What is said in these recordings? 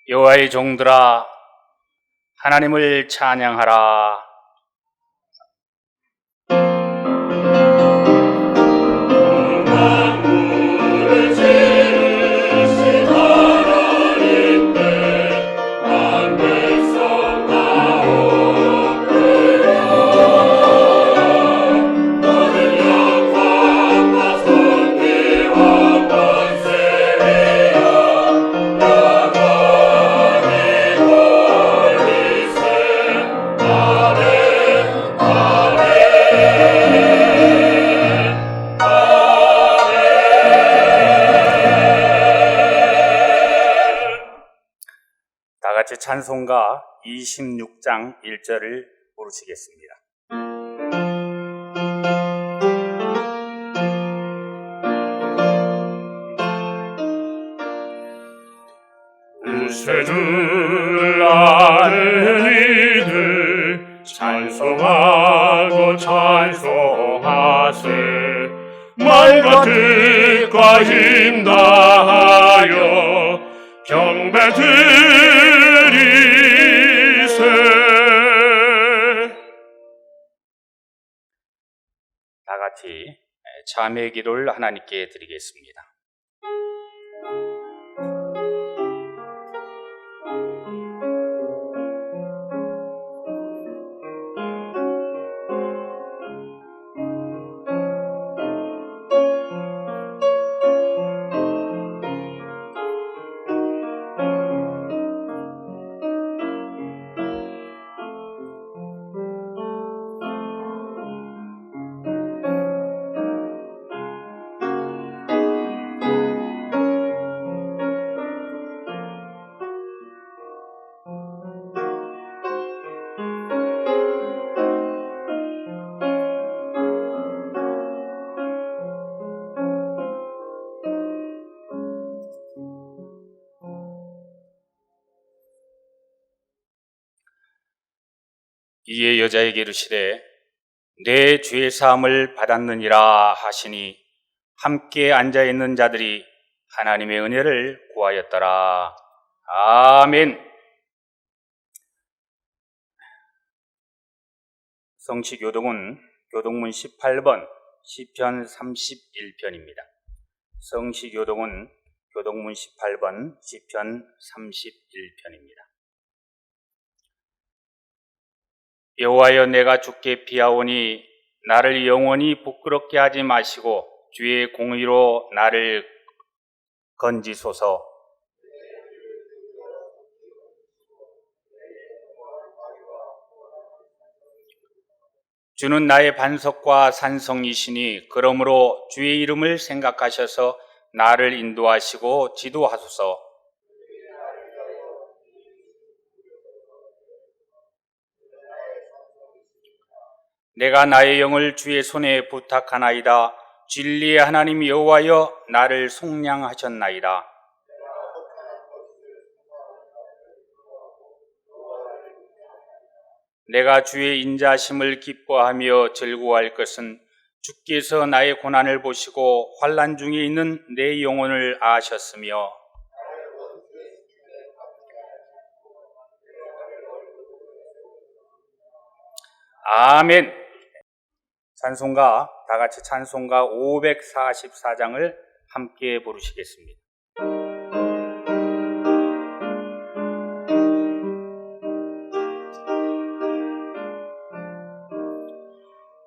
여호와의 종들아, 하나님을 찬양하라. 다같이 찬송가 26장 1절을 부르시겠습니다. 주를 아는 이들 찬송하고 찬송하세. 말과 뜻과 힘 다하여 경배 드리세. 다같이 참회 기도를 하나님께 드리겠습니다. 이에 여자에게 이르시되 내 죄 사함을 받았느니라 하시니 함께 앉아있는 자들이 하나님의 은혜를 구하였더라. 아멘. 성시교독은 교독문 18번 시편 31편입니다. 성시교독은 교독문 18번 시편 31편입니다. 여호와여, 내가 주께 피하오니 나를 영원히 부끄럽게 하지 마시고 주의 공의로 나를 건지소서. 주는 나의 반석과 산성이시니 그러므로 주의 이름을 생각하셔서 나를 인도하시고 지도하소서. 내가 나의 영을 주의 손에 부탁하나이다. 진리의 하나님 여호와여, 나를 속량하셨나이다. 내가 주의 인자심을 기뻐하며 즐거워할 것은 주께서 나의 고난을 보시고 환난 중에 있는 내 영혼을 아셨으며 아멘. 찬송가, 다같이 찬송가 544장을 함께 부르시겠습니다.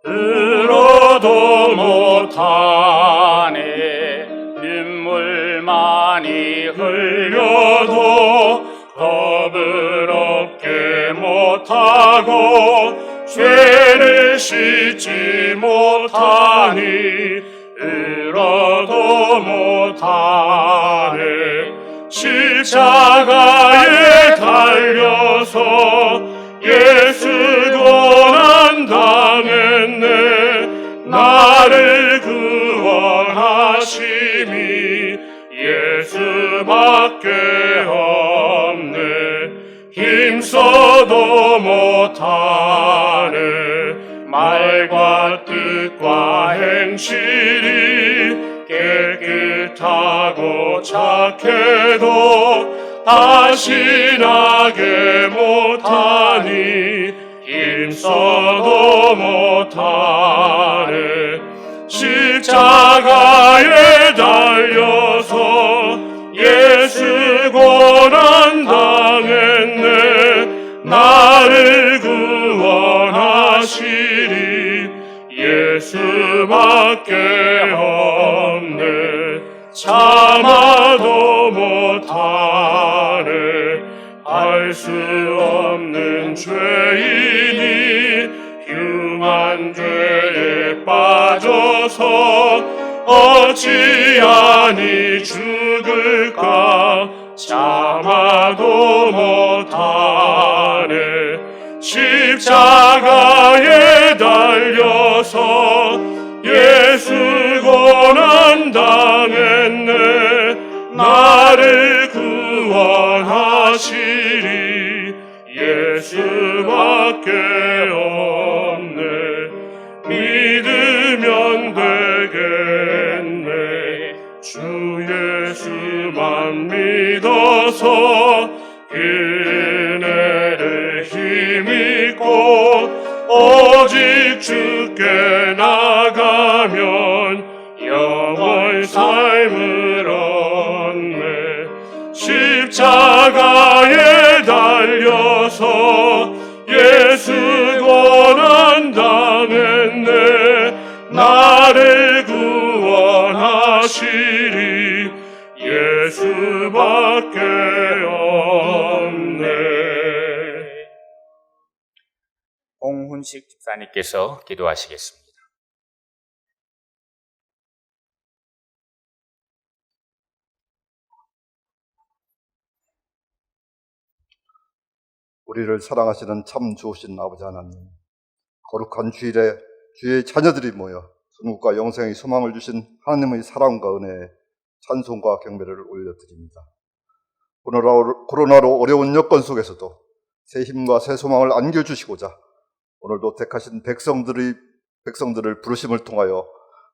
들어도 못하네. 눈물 많이 흘려도 겁을 없게 못하고 죄를 씻지 못하니 울어도 못하네. 십자가에 달려서 예수 고난 당했네. 나를 구원하심이 예수밖에 없네. 힘써도 못하네. 말과 뜻과 행실이 깨끗하고 착해도 다시 나게 못하니 힘써도 못하네. 십자가에 달려서 예수 고난 당했네. 나를 구원하시리 예수밖에 없네. 참아도 못하네. 할 수 없는 죄인이 흉한 죄에 빠져서 어찌하니 죽을까. 참아도 못하네. 십자가에 달려서 예수 고난 당했네. 나를 구원하시리 예수밖에 없네. 믿으면 되겠네. 주 예수만 믿어서 그네를 힘입고 오직 주께 나가면 영원히 삶을 얻네. 십자가에 달려서 예수 고난 당했네. 나를 구원하시리 예수밖에 없네. 홍훈식 집사님께서 기도하시겠습니다. 우리를 사랑하시는 참 좋으신 아버지 하나님, 거룩한 주일에 주의 자녀들이 모여 천국과 영생의 소망을 주신 하나님의 사랑과 은혜에 찬송과 경배를 올려드립니다. 코로나로 어려운 여건 속에서도 새 힘과 새 소망을 안겨주시고자 오늘도 택하신 백성들을 부르심을 통하여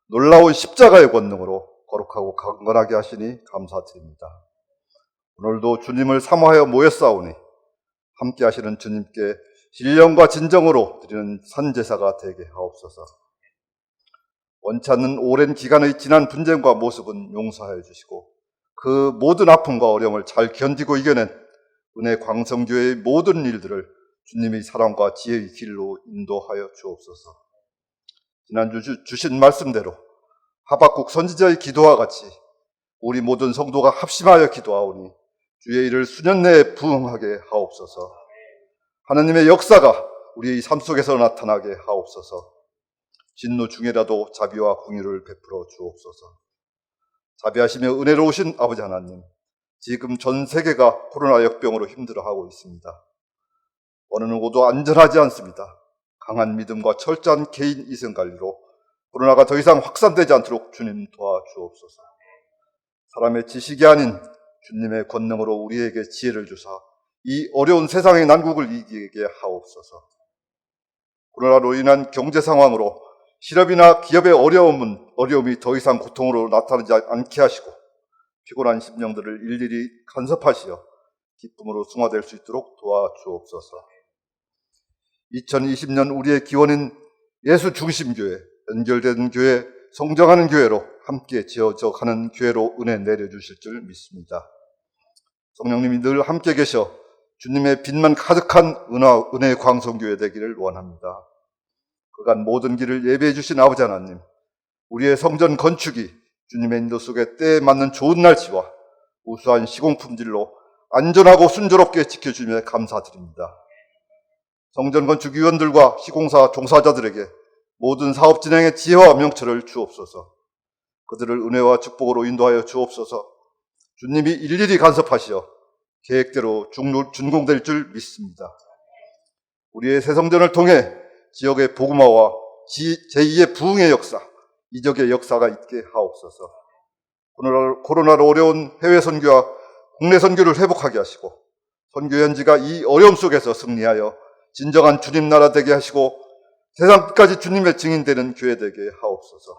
놀라운 십자가의 권능으로 거룩하고 강건하게 하시니 감사드립니다. 오늘도 주님을 사모하여 모였사오니 함께 하시는 주님께 신령과 진정으로 드리는 산제사가 되게 하옵소서. 원치 않는 오랜 기간의 지난 분쟁과 모습은 용서하여 주시고 그 모든 아픔과 어려움을 잘 견디고 이겨낸 은혜 광성교회의 모든 일들을 주님의 사랑과 지혜의 길로 인도하여 주옵소서. 지난주 주신 말씀대로 하박국 선지자의 기도와 같이 우리 모든 성도가 합심하여 기도하오니 주의 일을 수년 내에 부응하게 하옵소서. 하나님의 역사가 우리의 삶 속에서 나타나게 하옵소서. 진노 중에라도 자비와 공의를 베풀어 주옵소서. 자비하시며 은혜로우신 아버지 하나님, 지금 전 세계가 코로나 역병으로 힘들어하고 있습니다. 어느 누구도 안전하지 않습니다. 강한 믿음과 철저한 개인 이성관리로 코로나가 더 이상 확산되지 않도록 주님 도와주옵소서. 사람의 지식이 아닌 주님의 권능으로 우리에게 지혜를 주사 이 어려운 세상의 난국을 이기게 하옵소서. 코로나로 인한 경제 상황으로 실업이나 기업의 어려움이 더 이상 고통으로 나타나지 않게 하시고 피곤한 심령들을 일일이 간섭하시어 기쁨으로 승화될 수 있도록 도와주옵소서. 2020년 우리의 기원인 예수 중심교회, 연결된 교회, 성장하는 교회로 함께 지어져 가는 교회로 은혜 내려주실 줄 믿습니다. 성령님이 늘 함께 계셔 주님의 빛만 가득한 은혜의 광성교회 되기를 원합니다. 그간 모든 길을 예배해 주신 아버지 하나님, 우리의 성전 건축이 주님의 인도 속에 때에 맞는 좋은 날씨와 우수한 시공품질로 안전하고 순조롭게 지켜주며 감사드립니다. 성전 건축 위원들과 시공사 종사자들에게 모든 사업 진행의 지혜와 명철을 주옵소서. 그들을 은혜와 축복으로 인도하여 주옵소서. 주님이 일일이 간섭하시어 계획대로 준공될 줄 믿습니다. 우리의 새 성전을 통해 지역의 복음화와 제2의 부흥의 역사, 이적의 역사가 있게 하옵소서. 코로나로 어려운 해외 선교와 국내 선교를 회복하게 하시고 선교 현지가 이 어려움 속에서 승리하여 진정한 주님 나라 되게 하시고 세상 끝까지 주님의 증인되는 교회 되게 하옵소서.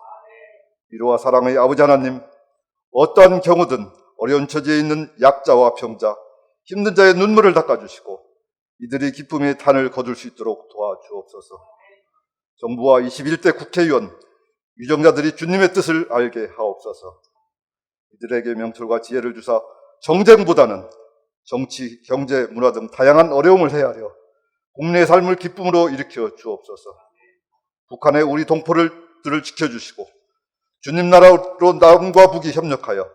위로와 사랑의 아버지 하나님, 어떠한 경우든 어려운 처지에 있는 약자와 병자, 힘든 자의 눈물을 닦아주시고 이들이 기쁨의 단을 거둘 수 있도록 도와주옵소서. 정부와 21대 국회의원, 유정자들이 주님의 뜻을 알게 하옵소서. 이들에게 명철과 지혜를 주사 정쟁보다는 정치, 경제, 문화 등 다양한 어려움을 헤아려 국내의 삶을 기쁨으로 일으켜 주옵소서. 북한의 우리 동포들을 지켜주시고 주님 나라로 남과 북이 협력하여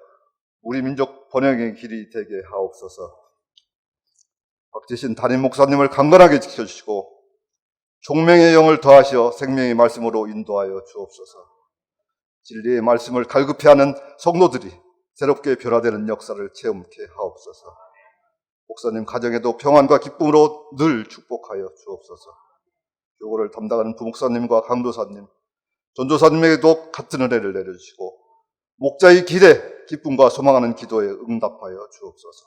우리 민족 번영의 길이 되게 하옵소서. 박재신 담임 목사님을 강건하게 지켜주시고 총명의 영을 더하시어 생명의 말씀으로 인도하여 주옵소서. 진리의 말씀을 갈급해하는 성도들이 새롭게 변화되는 역사를 체험케 하옵소서. 목사님 가정에도 평안과 기쁨으로 늘 축복하여 주옵소서. 교구를 담당하는 부목사님과 강도사님, 전도사님에게도 같은 은혜를 내려주시고 목자의 길에 기쁨과 소망하는 기도에 응답하여 주옵소서.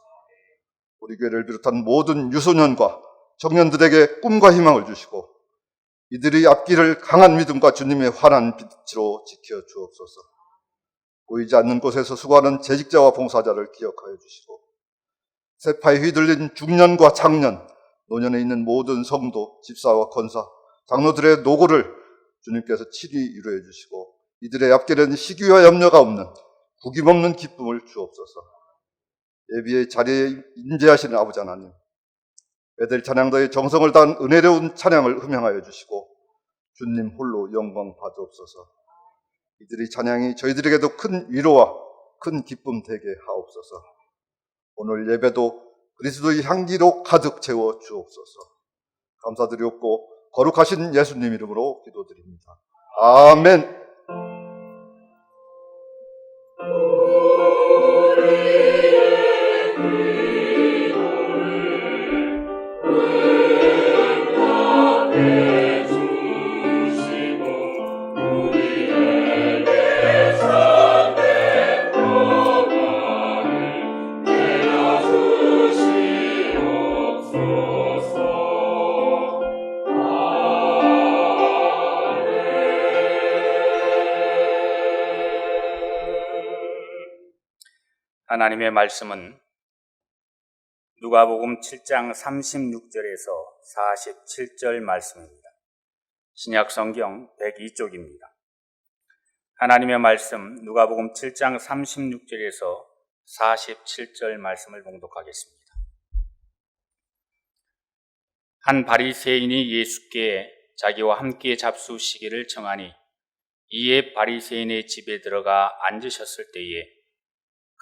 우리 교회를 비롯한 모든 유소년과 청년들에게 꿈과 희망을 주시고 이들이 앞길을 강한 믿음과 주님의 환한 빛으로 지켜 주옵소서. 보이지 않는 곳에서 수고하는 재직자와 봉사자를 기억하여 주시고 세파에 휘둘린 중년과 장년, 노년에 있는 모든 성도, 집사와 권사, 장로들의 노고를 주님께서 친히 이루어 주시고 이들의 앞길에는 시기와 염려가 없는 구김없는 기쁨을 주옵소서. 예비의 자리에 인재하시는 아버지 하나님, 베델 찬양도의 정성을 다한 은혜로운 찬양을 흠양하여 주시고 주님 홀로 영광 받으옵소서. 이들의 찬양이 저희들에게도 큰 위로와 큰 기쁨 되게 하옵소서. 오늘 예배도 그리스도의 향기로 가득 채워 주옵소서. 감사드리옵고 거룩하신 예수님 이름으로 기도드립니다. 아멘. 하나님의 말씀은 누가복음 7장 36절에서 47절 말씀입니다. 신약성경 102쪽입니다. 하나님의 말씀 누가복음 7장 36절에서 47절 말씀을 봉독하겠습니다. 한 바리새인이 예수께 자기와 함께 잡수시기를 청하니 이에 바리새인의 집에 들어가 앉으셨을 때에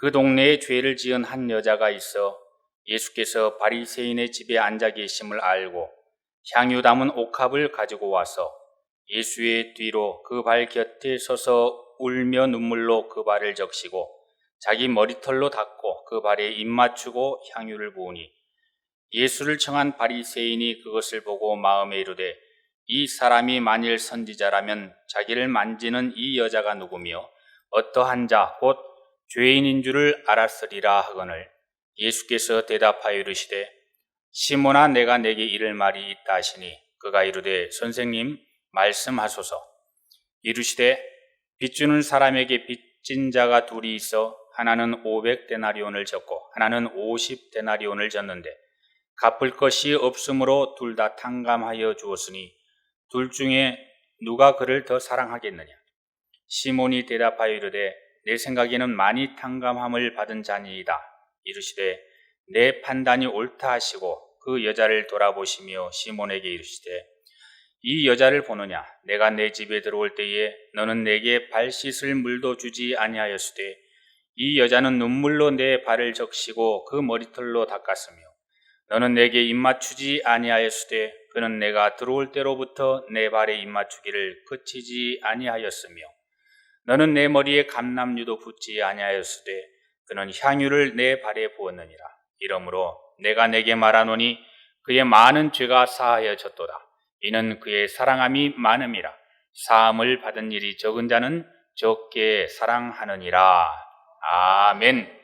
그 동네에 죄를 지은 한 여자가 있어 예수께서 바리새인의 집에 앉아 계심을 알고 향유 담은 옥합을 가지고 와서 예수의 뒤로 그 발 곁에 서서 울며 눈물로 그 발을 적시고 자기 머리털로 닦고 그 발에 입 맞추고 향유를 부으니 예수를 청한 바리새인이 그것을 보고 마음에 이르되 이 사람이 만일 선지자라면 자기를 만지는 이 여자가 누구며 어떠한 자 곧 죄인인 줄을 알았으리라 하거늘 예수께서 대답하여 이르시되 시몬아 내가 내게 이를 말이 있다 하시니 그가 이르되 선생님 말씀하소서. 이르시되 빚주는 사람에게 빚진 자가 둘이 있어 하나는 500데나리온을 졌고 하나는 50데나리온을 졌는데 갚을 것이 없으므로 둘 다 탕감하여 주었으니 둘 중에 누가 그를 더 사랑하겠느냐. 시몬이 대답하여 이르되 내 생각에는 많이 탕감함을 받은 자니이다. 이르시되 내 판단이 옳다 하시고 그 여자를 돌아보시며 시몬에게 이르시되 이 여자를 보느냐. 내가 내 집에 들어올 때에 너는 내게 발 씻을 물도 주지 아니하였으되 이 여자는 눈물로 내 발을 적시고 그 머리털로 닦았으며 너는 내게 입맞추지 아니하였으되 그는 내가 들어올 때로부터 내 발에 입맞추기를 그치지 아니하였으며 너는 내 머리에 감람유도 붓지 아니하였으되 그는 향유를 내 발에 부었느니라. 이러므로 내가 내게 말하노니 그의 많은 죄가 사하여졌도다. 이는 그의 사랑함이 많음이라. 사함을 받은 일이 적은 자는 적게 사랑하느니라. 아멘.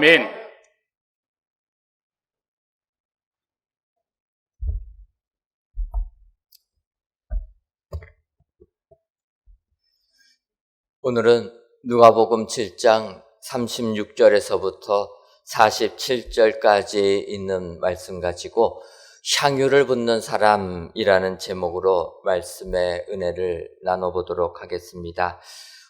아멘. 오늘은 누가복음 7장 36절에서부터 47절까지 있는 말씀 가지고 향유를 붓는 사람이라는 제목으로 말씀의 은혜를 나눠보도록 하겠습니다.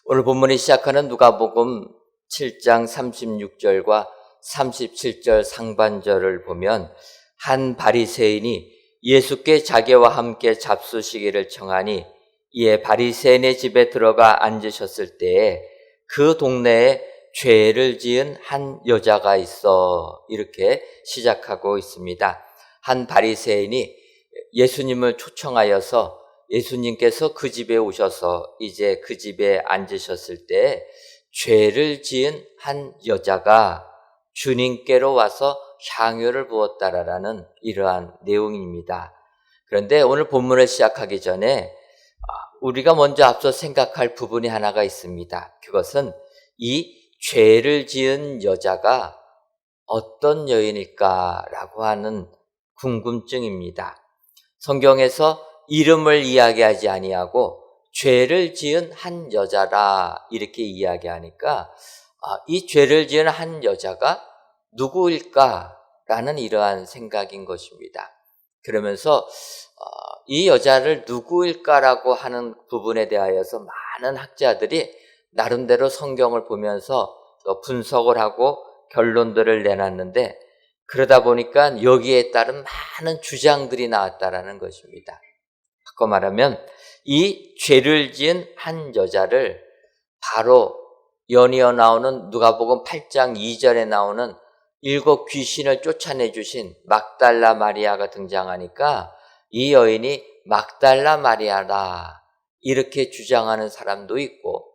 오늘 본문이 시작하는 누가복음 7장 36절과 37절 상반절을 보면 한 바리새인이 예수께 자기와 함께 잡수시기를 청하니 이에 바리새인의 집에 들어가 앉으셨을 때에 그 동네에 죄를 지은 한 여자가 있어 이렇게 시작하고 있습니다. 한 바리새인이 예수님을 초청하여서 예수님께서 그 집에 오셔서 이제 그 집에 앉으셨을 때 죄를 지은 한 여자가 주님께로 와서 향유를 부었다라는 이러한 내용입니다. 그런데 오늘 본문을 시작하기 전에 우리가 먼저 앞서 생각할 부분이 하나가 있습니다. 그것은 이 죄를 지은 여자가 어떤 여인일까라고 하는 궁금증입니다. 성경에서 이름을 이야기하지 아니하고 죄를 지은 한 여자라 이렇게 이야기하니까 이 죄를 지은 한 여자가 누구일까라는 이러한 생각인 것입니다. 그러면서 이 여자를 누구일까라고 하는 부분에 대하여서 많은 학자들이 나름대로 성경을 보면서 또 분석을 하고 결론들을 내놨는데 그러다 보니까 여기에 따른 많은 주장들이 나왔다라는 것입니다. 바꿔 말하면 이 죄를 지은 한 여자를 바로 연이어 나오는 누가복음 8장 2절에 나오는 7 귀신을 쫓아내 주신 막달라 마리아가 등장하니까 이 여인이 막달라 마리아라 이렇게 주장하는 사람도 있고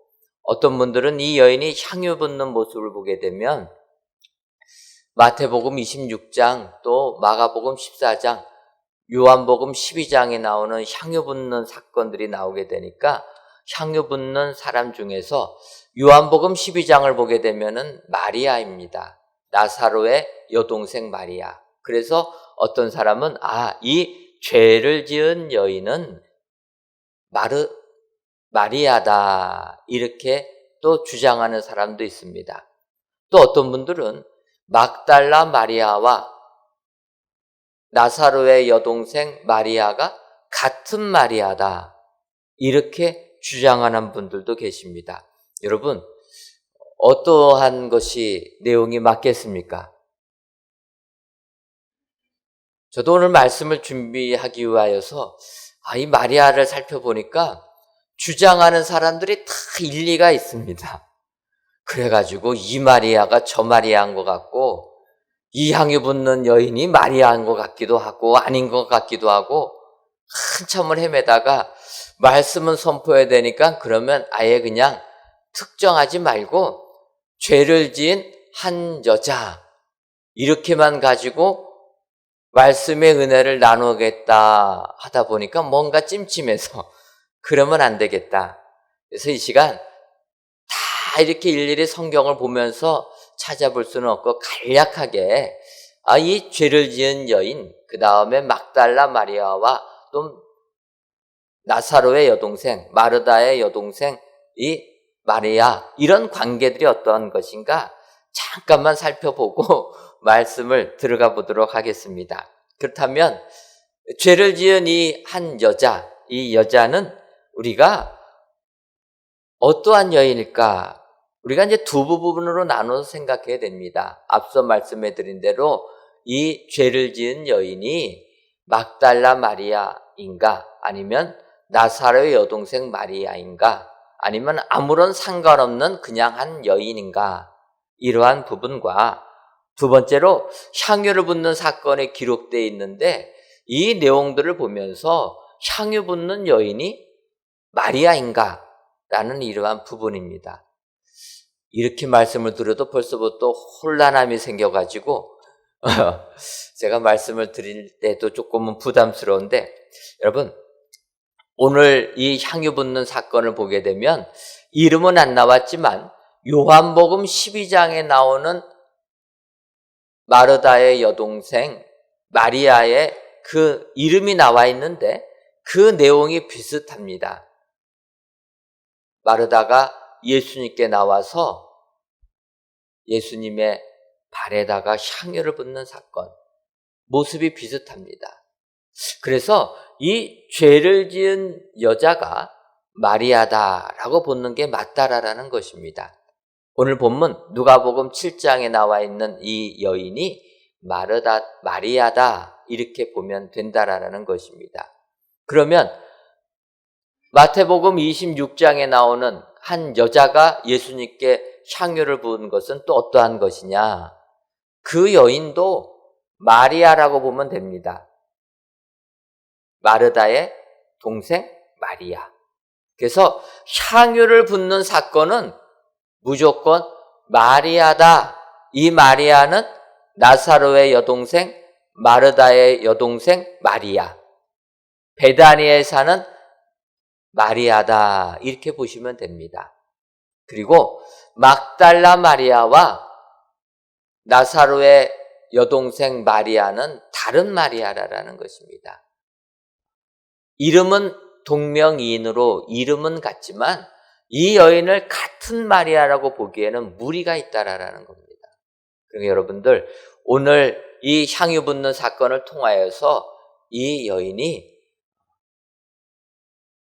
어떤 분들은 이 여인이 향유 붓는 모습을 보게 되면 마태복음 26장 또 마가복음 14장 요한복음 12장에 나오는 향유 붓는 사건들이 나오게 되니까 향유 붓는 사람 중에서 요한복음 12장을 보게 되면은 마리아입니다. 나사로의 여동생 마리아. 그래서 어떤 사람은 이 죄를 지은 여인은 마리아다 이렇게 또 주장하는 사람도 있습니다. 또 어떤 분들은 막달라 마리아와 나사로의 여동생 마리아가 같은 마리아다 이렇게 주장하는 분들도 계십니다. 여러분, 어떠한 것이 내용이 맞겠습니까? 저도 오늘 말씀을 준비하기 위하여서 이 마리아를 살펴보니까 주장하는 사람들이 다 일리가 있습니다. 그래가지고 이 마리아가 저 마리아인 것 같고 이 향유 붓는 여인이 마리아인 것 같기도 하고 아닌 것 같기도 하고 한참을 헤매다가 말씀은 선포해야 되니까 그러면 아예 그냥 특정하지 말고 죄를 지은 한 여자 이렇게만 가지고 말씀의 은혜를 나누겠다 하다 보니까 뭔가 찜찜해서 그러면 안 되겠다. 그래서 이 시간 다 이렇게 일일이 성경을 보면서 찾아볼 수는 없고 간략하게 이 죄를 지은 여인, 그 다음에 막달라 마리아와 또 나사로의 여동생, 마르다의 여동생 이 마리아 이런 관계들이 어떠한 것인가 잠깐만 살펴보고 말씀을 들어가 보도록 하겠습니다. 그렇다면 죄를 지은 이 한 여자, 이 여자는 우리가 어떠한 여인일까? 우리가 이제 두 부분으로 나눠서 생각해야 됩니다. 앞서 말씀해 드린 대로 이 죄를 지은 여인이 막달라 마리아인가? 아니면 나사로의 여동생 마리아인가? 아니면 아무런 상관없는 그냥 한 여인인가? 이러한 부분과 두 번째로 향유를 붓는 사건에 기록되어 있는데 이 내용들을 보면서 향유 붓는 여인이 마리아인가? 라는 이러한 부분입니다. 이렇게 말씀을 드려도 벌써부터 혼란함이 생겨가지고 제가 말씀을 드릴 때도 조금은 부담스러운데 여러분 오늘 이 향유 붓는 사건을 보게 되면 이름은 안 나왔지만 요한복음 12장에 나오는 마르다의 여동생 마리아의 그 이름이 나와 있는데 그 내용이 비슷합니다. 마르다가 예수님께 나와서 예수님의 발에다가 향유를 붓는 사건, 모습이 비슷합니다. 그래서 이 죄를 지은 여자가 마리아다라고 보는 게 맞다라는 것입니다. 오늘 본문 누가복음 7장에 나와 있는 이 여인이 마리아다 이렇게 보면 된다라는 것입니다. 그러면 마태복음 26장에 나오는 한 여자가 예수님께 향유를 부은 것은 또 어떠한 것이냐? 그 여인도 마리아라고 보면 됩니다. 마르다의 동생 마리아. 그래서 향유를 붓는 사건은 무조건 마리아다. 이 마리아는 나사로의 여동생, 마르다의 여동생 마리아. 베다니에 사는 마리아다. 이렇게 보시면 됩니다. 그리고 막달라 마리아와 나사로의 여동생 마리아는 다른 마리아라는 것입니다. 이름은 동명이인으로 이름은 같지만 이 여인을 같은 마리아라고 보기에는 무리가 있다라는 겁니다. 그러니까 여러분들 오늘 이 향유 붓는 사건을 통하여서 이 여인이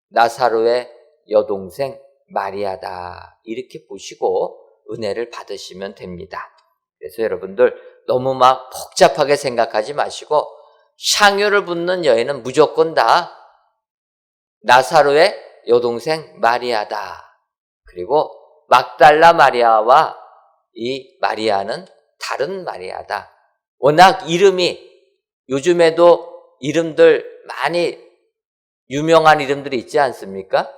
나사로의 여동생 마리아다 이렇게 보시고 은혜를 받으시면 됩니다. 그래서 여러분들 너무 막 복잡하게 생각하지 마시고 향유를 붓는 여인은 무조건 다 나사로의 여동생 마리아다. 그리고 막달라 마리아와 이 마리아는 다른 마리아다. 워낙 이름이 요즘에도 이름들 많이 유명한 이름들이 있지 않습니까?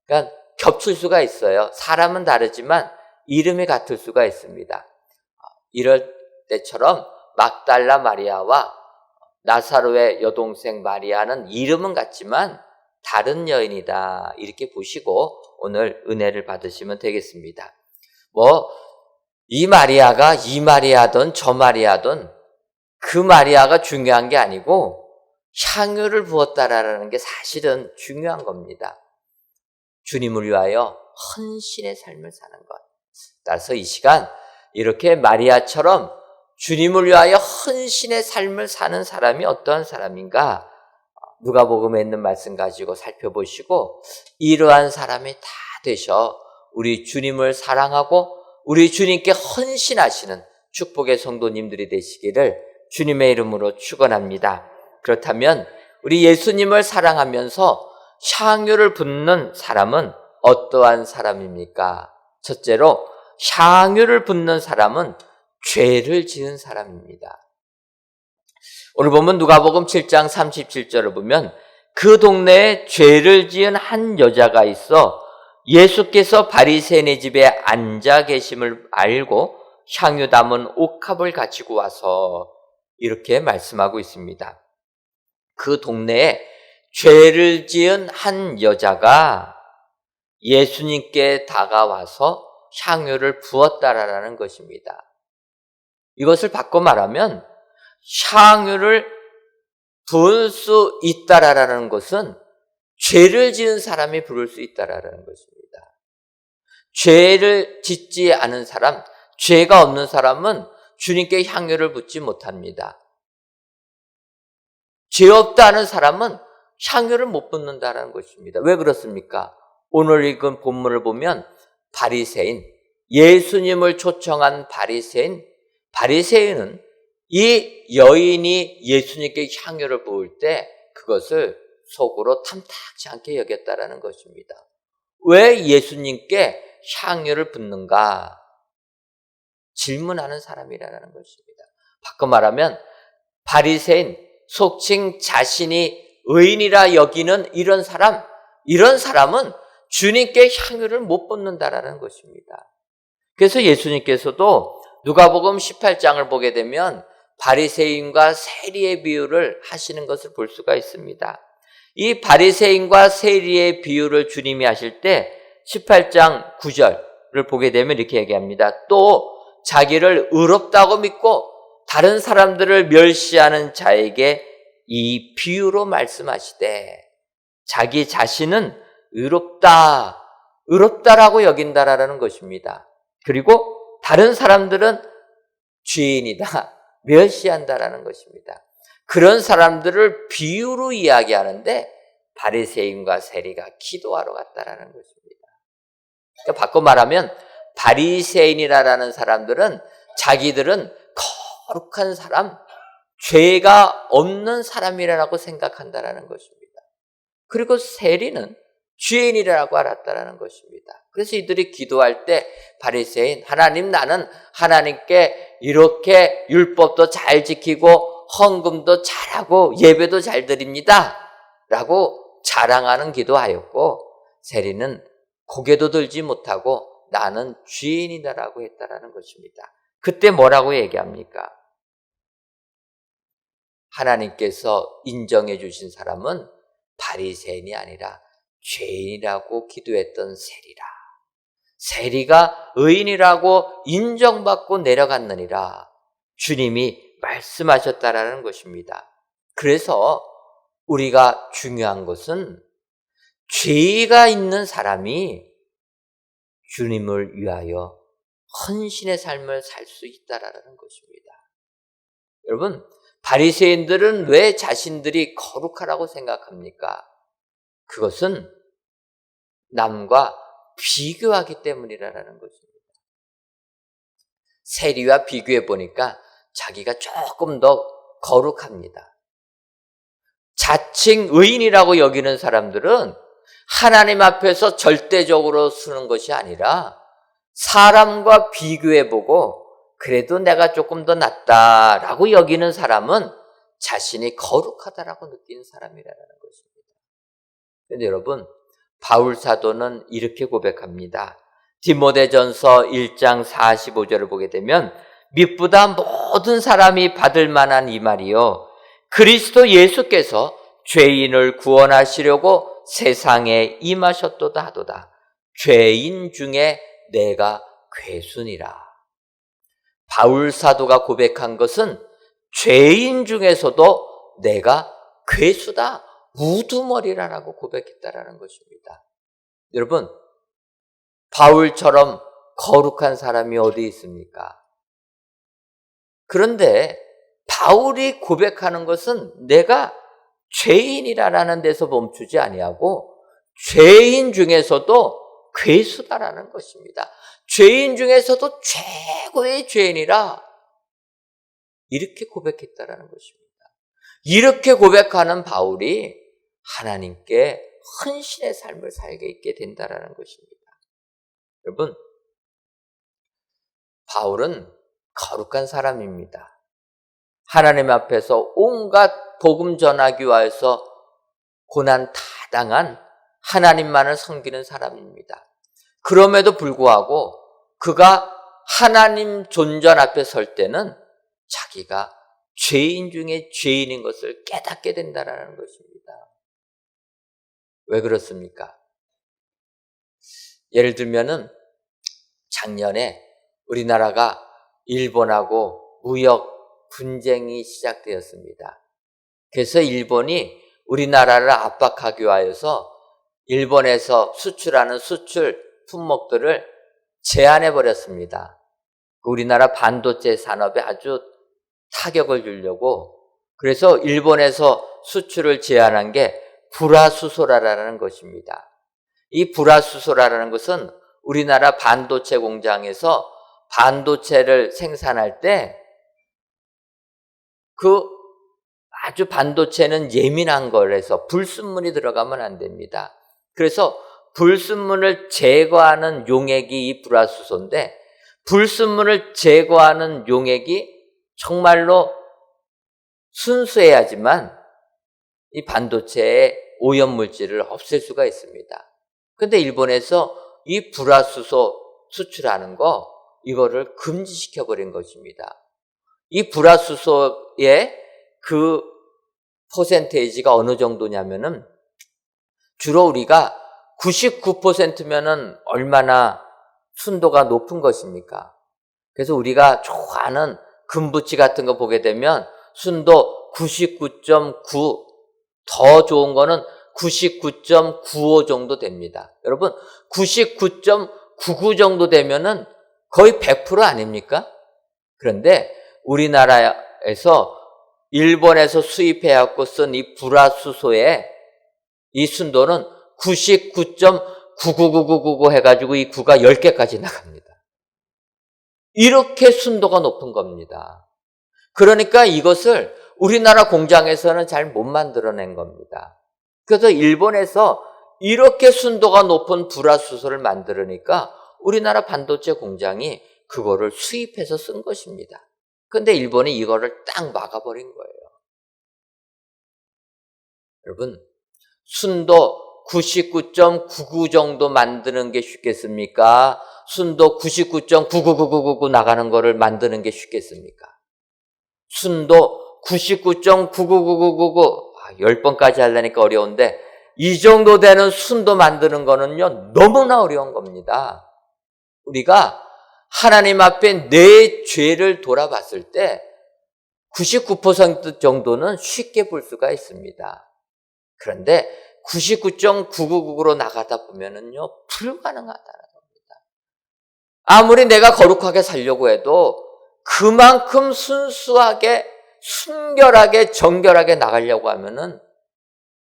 그러니까 겹칠 수가 있어요. 사람은 다르지만 이름이 같을 수가 있습니다. 이럴 때처럼 막달라 마리아와 나사로의 여동생 마리아는 이름은 같지만 다른 여인이다. 이렇게 보시고 오늘 은혜를 받으시면 되겠습니다. 이 마리아가 이 마리아든 저 마리아든 그 마리아가 중요한 게 아니고 향유를 부었다라는 게 사실은 중요한 겁니다. 주님을 위하여 헌신의 삶을 사는 것. 따라서 이 시간 이렇게 마리아처럼 주님을 위하여 헌신의 삶을 사는 사람이 어떠한 사람인가? 누가복음에 있는 말씀 가지고 살펴보시고 이러한 사람이 다 되셔 우리 주님을 사랑하고 우리 주님께 헌신하시는 축복의 성도님들이 되시기를 주님의 이름으로 축원합니다. 그렇다면 우리 예수님을 사랑하면서 향유를 붓는 사람은 어떠한 사람입니까? 첫째로 향유를 붓는 사람은 죄를 지은 사람입니다. 오늘 보면 누가복음 7장 37절을 보면 그 동네에 죄를 지은 한 여자가 있어 예수께서 바리새인의 집에 앉아 계심을 알고 향유 담은 옥합을 가지고 와서 이렇게 말씀하고 있습니다. 그 동네에 죄를 지은 한 여자가 예수님께 다가와서 향유를 부었다라는 것입니다. 이것을 바꿔 말하면 향유를 부을 수 있다라는 것은 죄를 지은 사람이 부를 수 있다라는 것입니다. 죄를 짓지 않은 사람, 죄가 없는 사람은 주님께 향유를 붓지 못합니다. 죄 없다는 사람은 향유를 못 붓는다는 것입니다. 왜 그렇습니까? 오늘 읽은 본문을 보면 바리새인, 예수님을 초청한 바리새인은 이 여인이 예수님께 향유를 부을 때 그것을 속으로 탐탁지 않게 여겼다라는 것입니다. 왜 예수님께 향유를 붓는가? 질문하는 사람이라는 것입니다. 바꿔 말하면 바리새인, 속칭 자신이 의인이라 여기는 이런 사람은 주님께 향유를 못 붓는다라는 것입니다. 그래서 예수님께서도 누가복음 18장을 보게 되면 바리새인과 세리의 비유를 하시는 것을 볼 수가 있습니다. 이 바리새인과 세리의 비유를 주님이 하실 때 18장 9절을 보게 되면 이렇게 얘기합니다. 또 자기를 의롭다고 믿고 다른 사람들을 멸시하는 자에게 이 비유로 말씀하시되 자기 자신은 의롭다라고 여긴다라는 것입니다. 그리고 다른 사람들은 죄인이다, 멸시한다라는 것입니다. 그런 사람들을 비유로 이야기하는데 바리새인과 세리가 기도하러 갔다라는 것입니다. 그러니까 바꿔 말하면 바리새인이라는 사람들은 자기들은 거룩한 사람, 죄가 없는 사람이라고 생각한다라는 것입니다. 그리고 세리는 죄인이라고 알았다라는 것입니다. 그래서 이들이 기도할 때 바리새인, 하나님 나는 하나님께 이렇게 율법도 잘 지키고 헌금도 잘하고 예배도 잘 드립니다 라고 자랑하는 기도하였고, 세리는 고개도 들지 못하고 나는 죄인이다라고 했다라는 것입니다. 그때 뭐라고 얘기합니까? 하나님께서 인정해 주신 사람은 바리새인이 아니라 죄인이라고 기도했던 세리라. 세리가 의인이라고 인정받고 내려갔느니라. 주님이 말씀하셨다라는 것입니다. 그래서 우리가 중요한 것은 죄가 있는 사람이 주님을 위하여 헌신의 삶을 살 수 있다라는 것입니다. 여러분, 바리새인들은 왜 자신들이 거룩하다고 생각합니까? 그것은 남과 비교하기 때문이라는 것입니다. 세리와 비교해 보니까 자기가 조금 더 거룩합니다. 자칭 의인이라고 여기는 사람들은 하나님 앞에서 절대적으로 쓰는 것이 아니라 사람과 비교해 보고 그래도 내가 조금 더 낫다라고 여기는 사람은 자신이 거룩하다라고 느끼는 사람이라는 것입니다. 그런데 여러분, 바울 사도는 이렇게 고백합니다. 디모데전서 1장 45절을 보게 되면 믿보다 모든 사람이 받을 만한 이 말이요, 그리스도 예수께서 죄인을 구원하시려고 세상에 임하셨도다 하도다. 죄인 중에 내가 괴순이라. 바울 사도가 고백한 것은 죄인 중에서도 내가 괴수다, 우두머리라라고 고백했다라는 것입니다. 여러분, 바울처럼 거룩한 사람이 어디 있습니까? 그런데 바울이 고백하는 것은 내가 죄인이라는 데서 멈추지 아니하고 죄인 중에서도 괴수다라는 것입니다. 죄인 중에서도 최고의 죄인이라 이렇게 고백했다라는 것입니다. 이렇게 고백하는 바울이 하나님께 헌신의 삶을 살게 있게 된다라는 것입니다. 여러분, 바울은 거룩한 사람입니다. 하나님 앞에서 온갖 복음 전하기 위해서 고난 다 당한 하나님만을 섬기는 사람입니다. 그럼에도 불구하고 그가 하나님 존전 앞에 설 때는 자기가 죄인 중에 죄인인 것을 깨닫게 된다는 것입니다. 왜 그렇습니까? 예를 들면은 작년에 우리나라가 일본하고 무역 분쟁이 시작되었습니다. 그래서 일본이 우리나라를 압박하기 위하여서 일본에서 수출하는 수출 품목들을 제한해 버렸습니다. 우리나라 반도체 산업에 아주 타격을 주려고. 그래서 일본에서 수출을 제한한 게 불화수소라는 것입니다. 이 불화수소라는 것은 우리나라 반도체 공장에서 반도체를 생산할 때 아주 반도체는 예민한 거라서 불순물이 들어가면 안 됩니다. 그래서 불순물을 제거하는 용액이 이 불화수소인데, 불순물을 제거하는 용액이 정말로 순수해야지만 이 반도체의 오염물질을 없앨 수가 있습니다. 근데 일본에서 이 불화수소 수출하는 이거를 금지시켜버린 것입니다. 이 불화수소의 그 퍼센테이지가 어느 정도냐면은 주로 우리가 99%면은 얼마나 순도가 높은 것입니까? 그래서 우리가 좋아하는 금부치 같은 거 보게 되면 순도 99.9, 더 좋은 거는 99.95 정도 됩니다. 여러분, 99.99 정도 되면은 거의 100% 아닙니까? 그런데 우리나라에서 일본에서 수입해갖고 쓴 이 불화수소의 이 순도는 99.99999 해가지고 이 9가 10개까지 나갑니다. 이렇게 순도가 높은 겁니다. 그러니까 이것을 우리나라 공장에서는 잘 못 만들어낸 겁니다. 그래서 일본에서 이렇게 순도가 높은 불화수소를 만들으니까 우리나라 반도체 공장이 그거를 수입해서 쓴 것입니다. 근데 일본이 이거를 딱 막아버린 거예요. 여러분, 순도 99.99 정도 만드는 게 쉽겠습니까? 순도 99.99999 나가는 거를 만드는 게 쉽겠습니까? 순도 99.99999 10번까지 하려니까 어려운데 이 정도 되는 순도 만드는 거는요 너무나 어려운 겁니다. 우리가 하나님 앞에 내 죄를 돌아봤을 때 99% 정도는 쉽게 볼 수가 있습니다. 그런데 99.999로 나가다 보면은요 불가능하다는 겁니다. 아무리 내가 거룩하게 살려고 해도 그만큼 순수하게 순결하게 정결하게 나가려고 하면은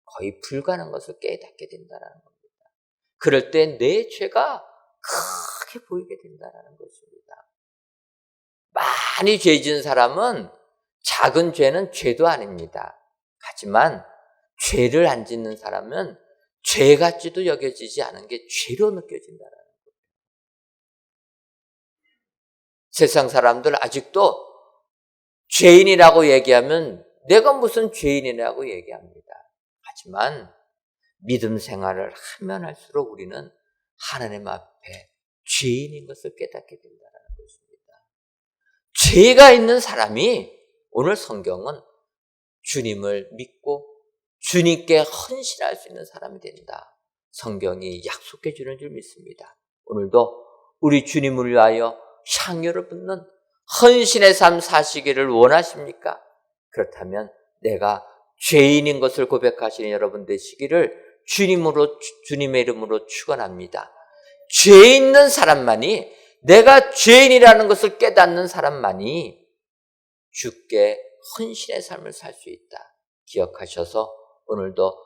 거의 불가능한 것을 깨닫게 된다는 겁니다. 그럴 때 내 죄가 크게 보이게 된다는 것입니다. 많이 죄 지은 사람은 작은 죄는 죄도 아닙니다. 하지만 죄를 안 짓는 사람은 죄 같지도 여겨지지 않은 게 죄로 느껴진다는 거예요. 세상 사람들 아직도 죄인이라고 얘기하면 내가 무슨 죄인이라고 얘기합니다. 하지만 믿음 생활을 하면 할수록 우리는 하나님 앞에 죄인인 것을 깨닫게 된다는 것입니다. 죄가 있는 사람이 오늘 성경은 주님을 믿고 주님께 헌신할 수 있는 사람이 된다. 성경이 약속해 주는 줄 믿습니다. 오늘도 우리 주님을 위하여 향유를 붓는 헌신의 삶 사시기를 원하십니까? 그렇다면 내가 죄인인 것을 고백하시는 여러분 되시기를 주님의 이름으로 축원합니다. 죄 있는 사람만이, 내가 죄인이라는 것을 깨닫는 사람만이 주께 헌신의 삶을 살 수 있다 기억하셔서 오늘도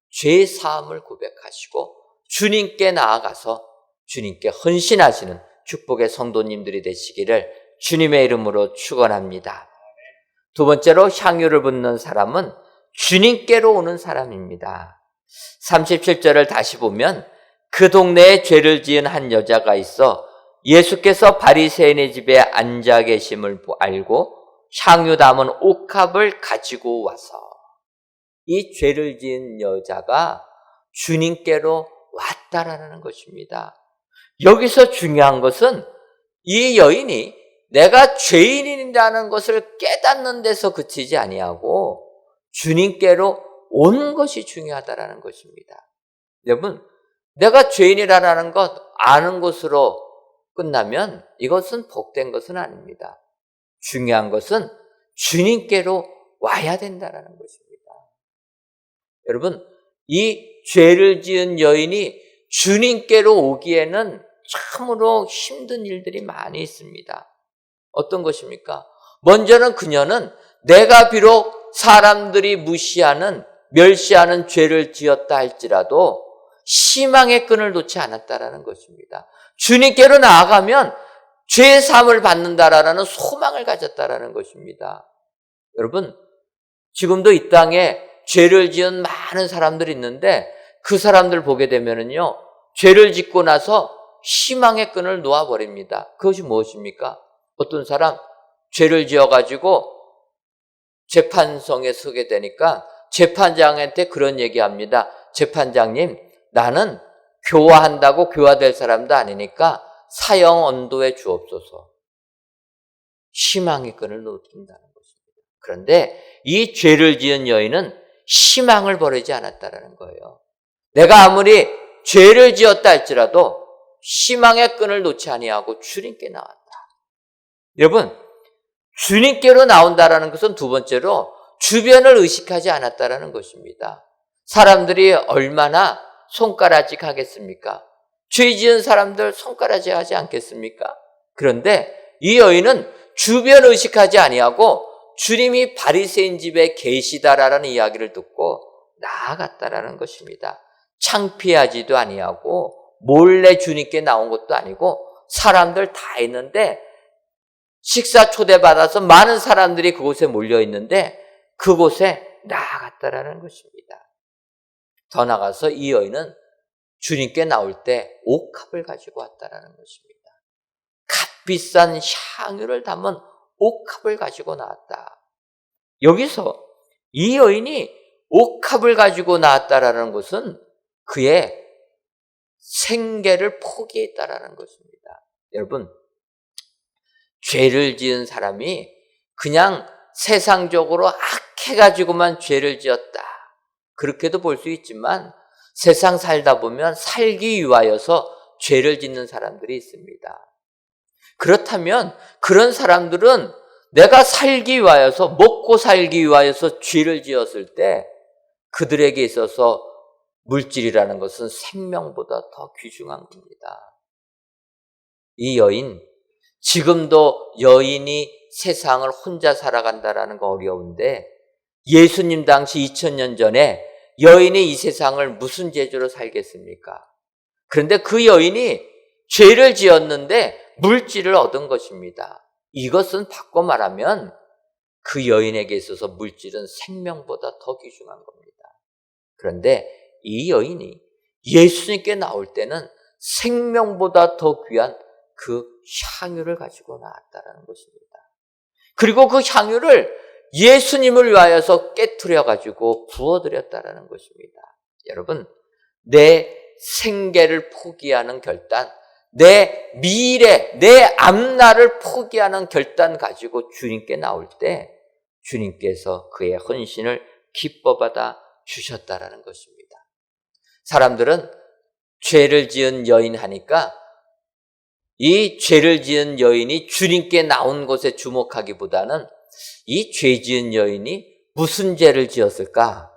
죄 사함을 고백하시고 주님께 나아가서 주님께 헌신하시는 축복의 성도님들이 되시기를 주님의 이름으로 축원합니다. 두 번째로 향유를 붓는 사람은 주님께로 오는 사람입니다. 37절을 다시 보면 그 동네에 죄를 지은 한 여자가 있어 예수께서 바리새인의 집에 앉아 계심을 알고 향유 담은 옥합을 가지고 와서, 이 죄를 지은 여자가 주님께로 왔다라는 것입니다. 여기서 중요한 것은 이 여인이 내가 죄인이라는 것을 깨닫는 데서 그치지 아니하고 주님께로 온 것이 중요하다라는 것입니다. 여러분, 내가 죄인이라는 것 아는 것으로 끝나면 이것은 복된 것은 아닙니다. 중요한 것은 주님께로 와야 된다는 것입니다. 여러분, 이 죄를 지은 여인이 주님께로 오기에는 참으로 힘든 일들이 많이 있습니다. 어떤 것입니까? 먼저는 그녀는 내가 비록 사람들이 무시하는, 멸시하는 죄를 지었다 할지라도 희망의 끈을 놓지 않았다라는 것입니다. 주님께로 나아가면 죄 사함을 받는다라는 소망을 가졌다라는 것입니다. 여러분, 지금도 이 땅에 죄를 지은 많은 사람들이 있는데 그 사람들 보게 되면은요, 죄를 짓고 나서 희망의 끈을 놓아버립니다. 그것이 무엇입니까? 어떤 사람 죄를 지어가지고 재판성에 서게 되니까 재판장한테 그런 얘기합니다. 재판장님, 나는 교화한다고 교화될 사람도 아니니까 사형 언도해 주옵소서. 희망의 끈을 놓는다는 것입니다. 그런데 이 죄를 지은 여인은 희망을 버리지 않았다는 거예요. 내가 아무리 죄를 지었다 할지라도 희망의 끈을 놓지 아니하고 주님께 나왔다. 여러분, 주님께로 나온다라는 것은 두 번째로 주변을 의식하지 않았다라는 것입니다. 사람들이 얼마나 손가락질 하겠습니까? 죄 지은 사람들 손가락질 하지 않겠습니까? 그런데 이 여인은 주변 의식하지 아니하고 주님이 바리새인 집에 계시다라는 이야기를 듣고 나아갔다라는 것입니다. 창피하지도 아니하고 몰래 주님께 나온 것도 아니고 사람들 다 있는데 식사 초대받아서 많은 사람들이 그곳에 몰려 있는데 그곳에 나아갔다라는 것입니다. 더 나가서 이 여인은 주님께 나올 때 옥합을 가지고 왔다라는 것입니다. 값비싼 향유를 담은 옥합을 가지고 나왔다. 여기서 이 여인이 옥합을 가지고 나왔다라는 것은 그의 생계를 포기했다라는 것입니다. 여러분, 죄를 지은 사람이 그냥 세상적으로 악해가지고만 죄를 지었다, 그렇게도 볼 수 있지만 세상 살다 보면 살기 위하여서 죄를 짓는 사람들이 있습니다. 그렇다면 그런 사람들은 내가 살기 위하여서, 먹고 살기 위하여서 죄를 지었을 때 그들에게 있어서 물질이라는 것은 생명보다 더 귀중한 겁니다. 이 여인, 지금도 여인이 세상을 혼자 살아간다라는 거 어려운데 예수님 당시 2000년 전에 여인이 이 세상을 무슨 재주로 살겠습니까? 그런데 그 여인이 죄를 지었는데 물질을 얻은 것입니다. 이것은 바꿔 말하면 그 여인에게 있어서 물질은 생명보다 더 귀중한 겁니다. 그런데 이 여인이 예수님께 나올 때는 생명보다 더 귀한 그 향유를 가지고 나왔다는 것입니다. 그리고 그 향유를 예수님을 위하여서 깨트려가지고 부어드렸다는 것입니다. 여러분, 내 생계를 포기하는 결단, 내 미래, 내 앞날을 포기하는 결단 가지고 주님께 나올 때 주님께서 그의 헌신을 기뻐받아 주셨다는 것입니다. 사람들은 죄를 지은 여인 하니까 이 죄를 지은 여인이 주님께 나온 것에 주목하기보다는 이 죄 지은 여인이 무슨 죄를 지었을까?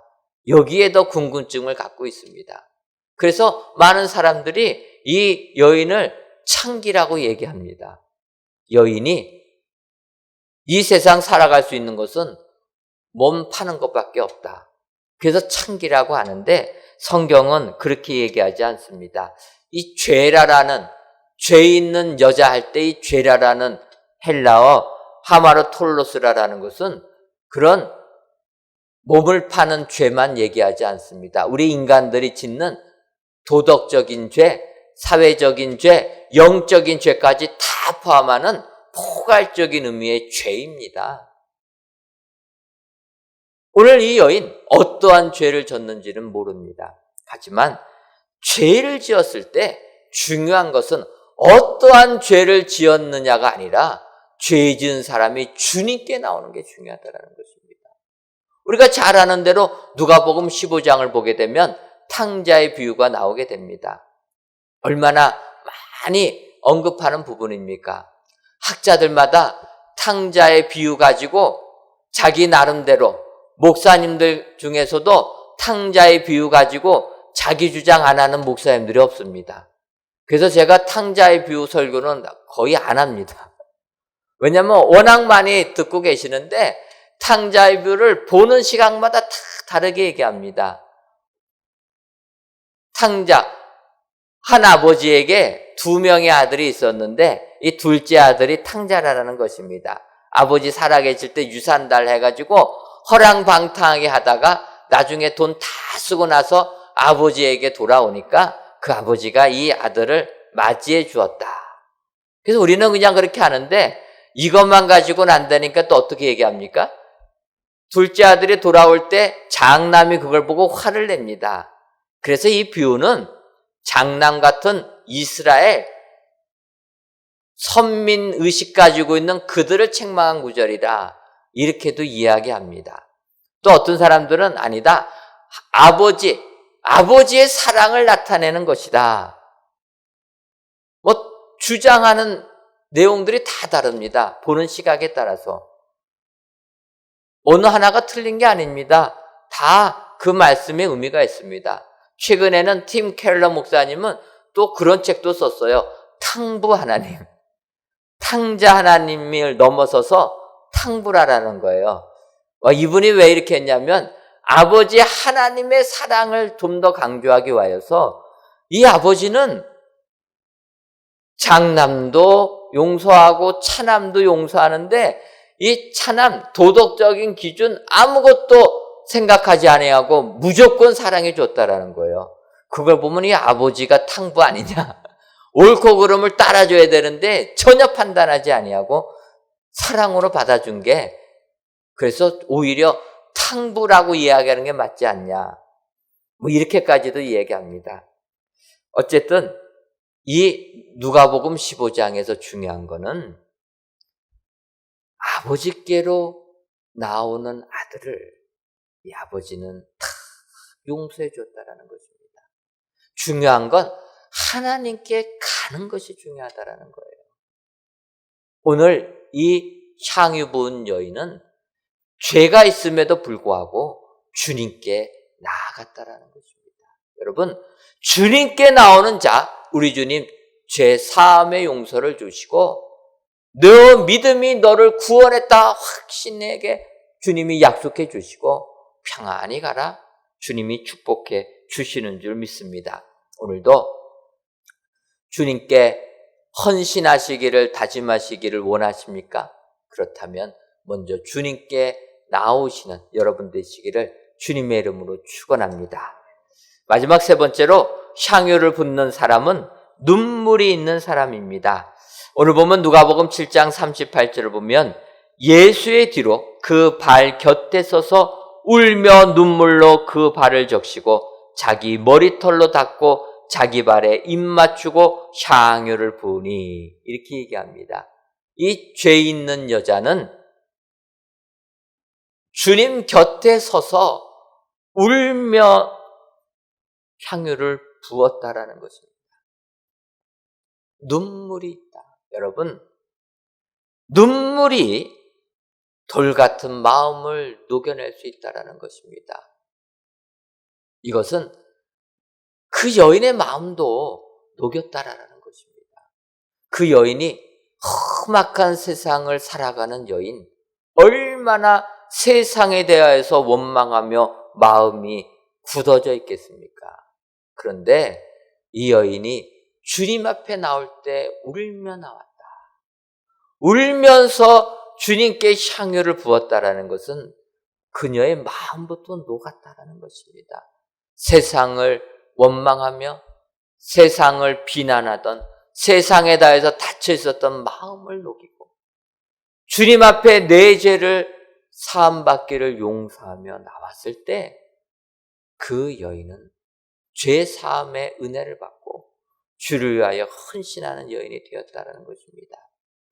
여기에 더 궁금증을 갖고 있습니다. 그래서 많은 사람들이 이 여인을 창기라고 얘기합니다. 여인이 이 세상 살아갈 수 있는 것은 몸 파는 것밖에 없다. 그래서 창기라고 하는데 성경은 그렇게 얘기하지 않습니다. 이 죄라라는, 죄 있는 여자 할 때 이 죄라라는 헬라어 하마르톨로스라라는 것은 그런 몸을 파는 죄만 얘기하지 않습니다. 우리 인간들이 짓는 도덕적인 죄, 사회적인 죄, 영적인 죄까지 다 포함하는 포괄적인 의미의 죄입니다. 오늘 이 여인 어떠한 죄를 졌는지는 모릅니다. 하지만 죄를 지었을 때 중요한 것은 어떠한 죄를 지었느냐가 아니라 죄 지은 사람이 주님께 나오는 게 중요하다는 것입니다. 우리가 잘 아는 대로 누가복음 15장을 보게 되면 탕자의 비유가 나오게 됩니다. 얼마나 많이 언급하는 부분입니까? 학자들마다 탕자의 비유 가지고 자기 나름대로, 목사님들 중에서도 탕자의 비유 가지고 자기 주장 안 하는 목사님들이 없습니다. 그래서 제가 탕자의 비유 설교는 거의 안 합니다. 왜냐하면 워낙 많이 듣고 계시는데 탕자의 비유를 보는 시각마다 다 다르게 얘기합니다. 탕자, 한 아버지에게 2명의 아들이 있었는데 이 둘째 아들이 탕자라는 것입니다. 아버지 살아계실 때 유산달 해가지고 허랑방탕하게 하다가 나중에 돈 다 쓰고 나서 아버지에게 돌아오니까 그 아버지가 이 아들을 맞이해 주었다. 그래서 우리는 그냥 그렇게 하는데 이것만 가지고는 안 되니까 또 어떻게 얘기합니까? 둘째 아들이 돌아올 때 장남이 그걸 보고 화를 냅니다. 그래서 이 비유는 장남 같은 이스라엘 선민 의식 가지고 있는 그들을 책망한 구절이라 이렇게도 이야기합니다. 또 어떤 사람들은 아니다. 아버지의 사랑을 나타내는 것이다. 주장하는 내용들이 다 다릅니다. 보는 시각에 따라서. 어느 하나가 틀린 게 아닙니다. 다 그 말씀에 의미가 있습니다. 최근에는 팀 켈러 목사님은 또 그런 책도 썼어요. 탕부 하나님. 탕자 하나님을 넘어서서 탕부라라는 거예요. 이분이 왜 이렇게 했냐면 아버지 하나님의 사랑을 좀 더 강조하기 위해서 이 아버지는 장남도 용서하고 차남도 용서하는데 이 차남 도덕적인 기준 아무것도 생각하지 아니하고 무조건 사랑해 줬다라는 거예요. 그걸 보면 이 아버지가 탕부 아니냐. 옳고 그름을 따라줘야 되는데 전혀 판단하지 아니하고 사랑으로 받아준 게 그래서 오히려 탕부라고 이야기하는 게 맞지 않냐. 이렇게까지도 얘기합니다. 어쨌든 이 누가복음 15장에서 중요한 거는 아버지께로 나오는 아들을 이 아버지는 다 용서해 줬다라는 것입니다. 중요한 건 하나님께 가는 것이 중요하다라는 거예요. 오늘 이 향유 부은 여인은 죄가 있음에도 불구하고 주님께 나아갔다라는 것입니다. 여러분, 주님께 나오는 자, 우리 주님 죄 사함의 용서를 주시고 너 믿음이 너를 구원했다 확신에게 주님이 약속해 주시고 평안히 가라 주님이 축복해 주시는 줄 믿습니다. 오늘도 주님께 헌신하시기를 다짐하시기를 원하십니까? 그렇다면 먼저 주님께 나오시는 여러분 되시기를 주님의 이름으로 축원합니다. 마지막 세 번째로 향유를 붓는 사람은 눈물이 있는 사람입니다. 오늘 보면 누가복음 7장 38절을 보면 예수의 뒤로 그 발 곁에 서서 울며 눈물로 그 발을 적시고 자기 머리털로 닦고 자기 발에 입 맞추고 향유를 부으니 이렇게 얘기합니다. 이 죄 있는 여자는 주님 곁에 서서 울며 향유를 부었다라는 것입니다. 눈물이 있다. 여러분, 눈물이 돌 같은 마음을 녹여낼 수 있다라는 것입니다. 이것은 그 여인의 마음도 녹였다라는 것입니다. 그 여인이 험악한 세상을 살아가는 여인, 얼마나 세상에 대하여서 원망하며 마음이 굳어져 있겠습니까? 그런데 이 여인이 주님 앞에 나올 때 울며 나왔다. 울면서 주님께 향유를 부었다라는 것은 그녀의 마음부터 녹았다라는 것입니다. 세상을 원망하며 세상을 비난하던 세상에 대해서 닫혀 있었던 마음을 녹이고 주님 앞에 내 죄를 사함받기를 용서하며 나왔을 때 그 여인은 죄 사함의 은혜를 받고 주를 위하여 헌신하는 여인이 되었다는 것입니다.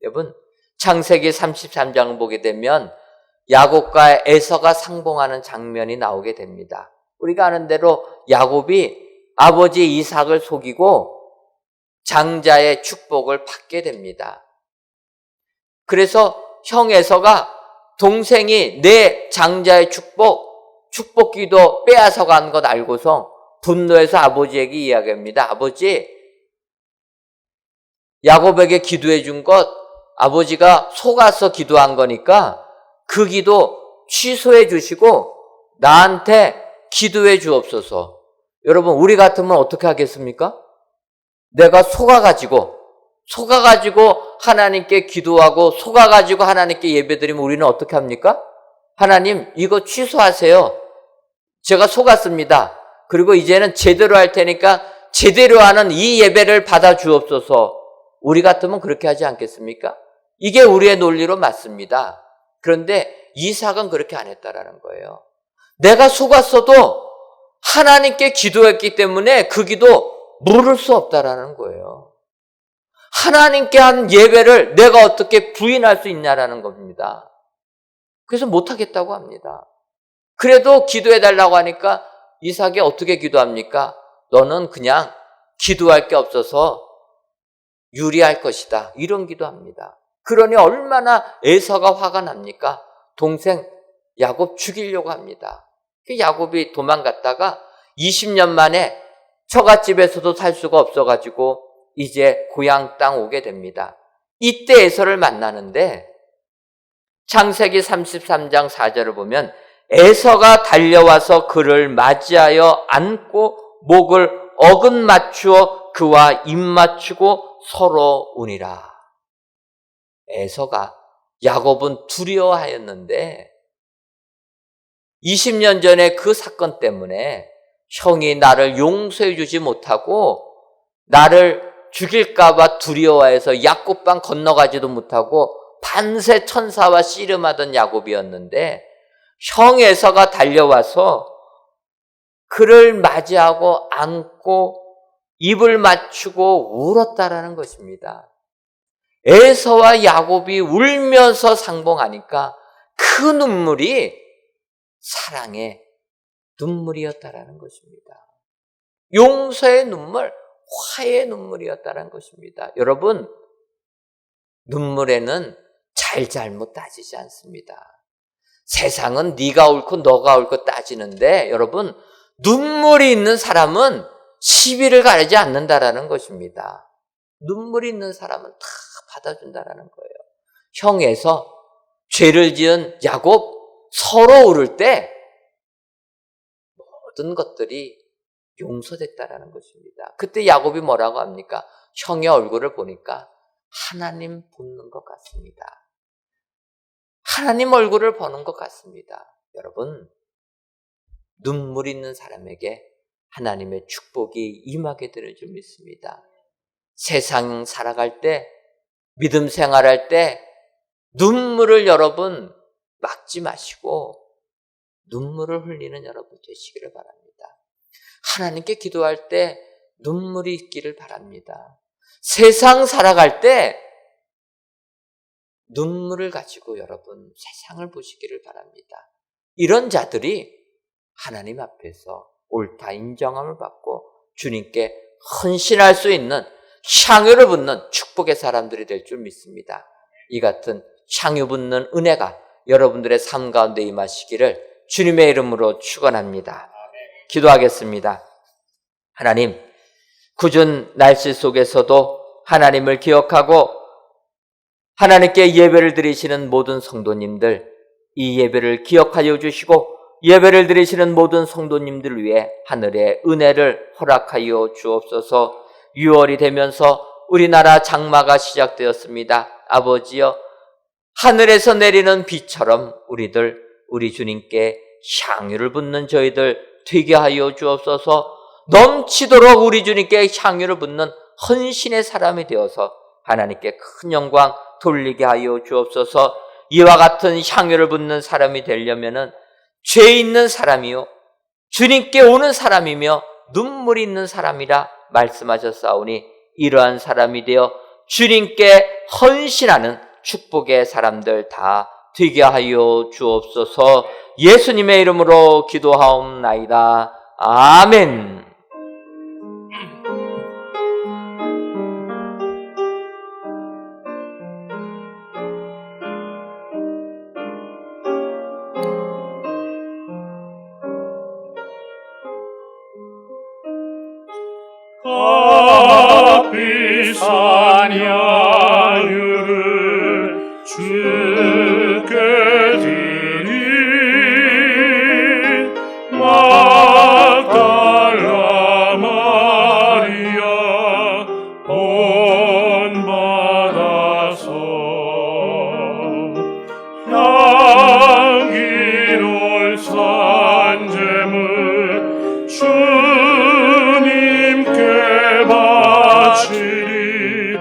여러분, 창세기 33장을 보게 되면 야곱과 에서가 상봉하는 장면이 나오게 됩니다. 우리가 아는 대로 야곱이 아버지 이삭을 속이고 장자의 축복을 받게 됩니다. 그래서 형 에서가 동생이 내 장자의 축복기도 빼앗아간 것 알고서 분노해서 아버지에게 이야기합니다. 아버지, 야곱에게 기도해 준 것 아버지가 속아서 기도한 거니까 그 기도 취소해 주시고 나한테 기도해 주옵소서. 여러분, 우리 같으면 어떻게 하겠습니까? 내가 속아가지고 하나님께 기도하고 속아가지고 하나님께 예배드리면 우리는 어떻게 합니까? 하나님, 이거 취소하세요. 제가 속았습니다. 그리고 이제는 제대로 할 테니까 제대로 하는 이 예배를 받아 주옵소서. 우리 같으면 그렇게 하지 않겠습니까? 이게 우리의 논리로 맞습니다. 그런데 이삭은 그렇게 안 했다라는 거예요. 내가 속았어도 하나님께 기도했기 때문에 그 기도 물을 수 없다라는 거예요. 하나님께 한 예배를 내가 어떻게 부인할 수 있냐라는 겁니다. 그래서 못하겠다고 합니다. 그래도 기도해달라고 하니까 이삭이 어떻게 기도합니까? 너는 그냥 기도할 게 없어서 유리할 것이다. 이런 기도합니다. 그러니 얼마나 에서가 화가 납니까? 동생 야곱 죽이려고 합니다. 야곱이 도망갔다가 20년 만에 처갓집에서도 살 수가 없어가지고 이제 고향 땅 오게 됩니다. 이때 에서를 만나는데 창세기 33장 4절을 보면 에서가 달려와서 그를 맞이하여 안고 목을 어긋 맞추어 그와 입 맞추고 서로 우니라. 에서가 야곱은 두려워하였는데 20년 전에 그 사건 때문에 형이 나를 용서해 주지 못하고 나를 죽일까 봐 두려워해서 야곱강 건너가지도 못하고 반세 천사와 씨름하던 야곱이었는데 형 에서가 달려와서 그를 맞이하고 안고 입을 맞추고 울었다라는 것입니다. 에서와 야곱이 울면서 상봉하니까 그 눈물이 사랑의 눈물이었다라는 것입니다. 용서의 눈물, 화해의 눈물이었다는 것입니다. 여러분, 눈물에는 잘잘못 따지지 않습니다. 세상은 네가 옳고 너가 옳고 따지는데 여러분, 눈물이 있는 사람은 시비를 가리지 않는다라는 것입니다. 눈물이 있는 사람은 다 받아준다라는 거예요. 형에서 죄를 지은 야곱 서로 울을 때 모든 것들이 용서됐다라는 것입니다. 그때 야곱이 뭐라고 합니까? 형의 얼굴을 보니까 하나님 보는 것 같습니다. 하나님 얼굴을 보는 것 같습니다. 여러분, 눈물 있는 사람에게 하나님의 축복이 임하게 되는 줄 믿습니다. 세상 살아갈 때, 믿음 생활할 때 눈물을 여러분 막지 마시고 눈물을 흘리는 여러분 되시기를 바랍니다. 하나님께 기도할 때 눈물이 있기를 바랍니다. 세상 살아갈 때 눈물을 가지고 여러분 세상을 보시기를 바랍니다. 이런 자들이 하나님 앞에서 옳다 인정함을 받고 주님께 헌신할 수 있는 향유를 붓는 축복의 사람들이 될 줄 믿습니다. 이 같은 향유 붓는 은혜가 여러분들의 삶 가운데 임하시기를 주님의 이름으로 축원합니다. 기도하겠습니다. 하나님, 궂은 날씨 속에서도 하나님을 기억하고 하나님께 예배를 드리시는 모든 성도님들, 이 예배를 기억하여 주시고 예배를 드리시는 모든 성도님들을 위해 하늘의 은혜를 허락하여 주옵소서. 6월이 되면서 우리나라 장마가 시작되었습니다. 아버지여, 하늘에서 내리는 비처럼 우리 주님께 향유를 붓는 저희들 되게 하여 주옵소서. 넘치도록 우리 주님께 향유를 붓는 헌신의 사람이 되어서 하나님께 큰 영광 돌리게 하여 주옵소서. 이와 같은 향유를 붓는 사람이 되려면은 죄 있는 사람이요 주님께 오는 사람이며 눈물이 있는 사람이라 말씀하셨사오니 이러한 사람이 되어 주님께 헌신하는 축복의 사람들 다 되게 하여 주옵소서. 예수님의 이름으로 기도하옵나이다. 아멘. 값비싼 향유를 주께 드린 막달라 마리아 본받아서 향기로운 산재물 주님께 바치리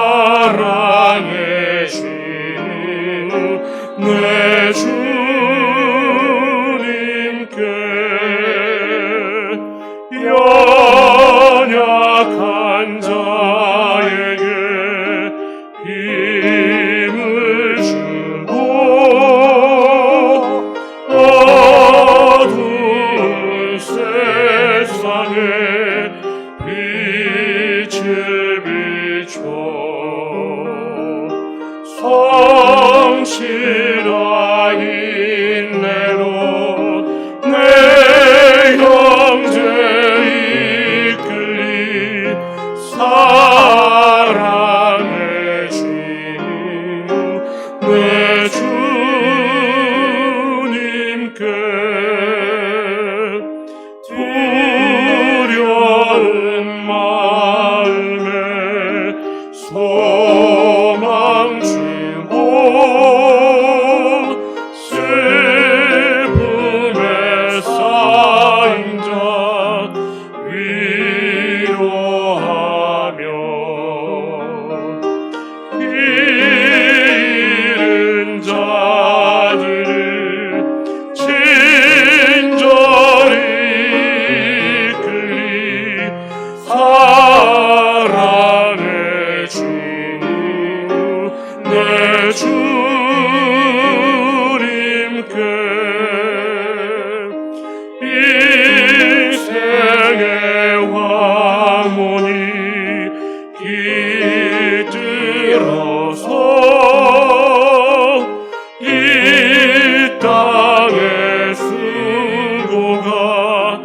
사랑의 주 내 주님께 연약한 자에게 힘을 주고 어두운 세상에 빛을 비춰 성실한 인내로 내 형제 이끌리 사랑의 주 내 주님께 두려운 마음에 소망 주고 슬픔에 쌓인 자 위로하며 잃은 자들을 친절히 이끌리 사랑의 주 내 주님께 인생의 황혼이 깃들어서 이 땅의 수고가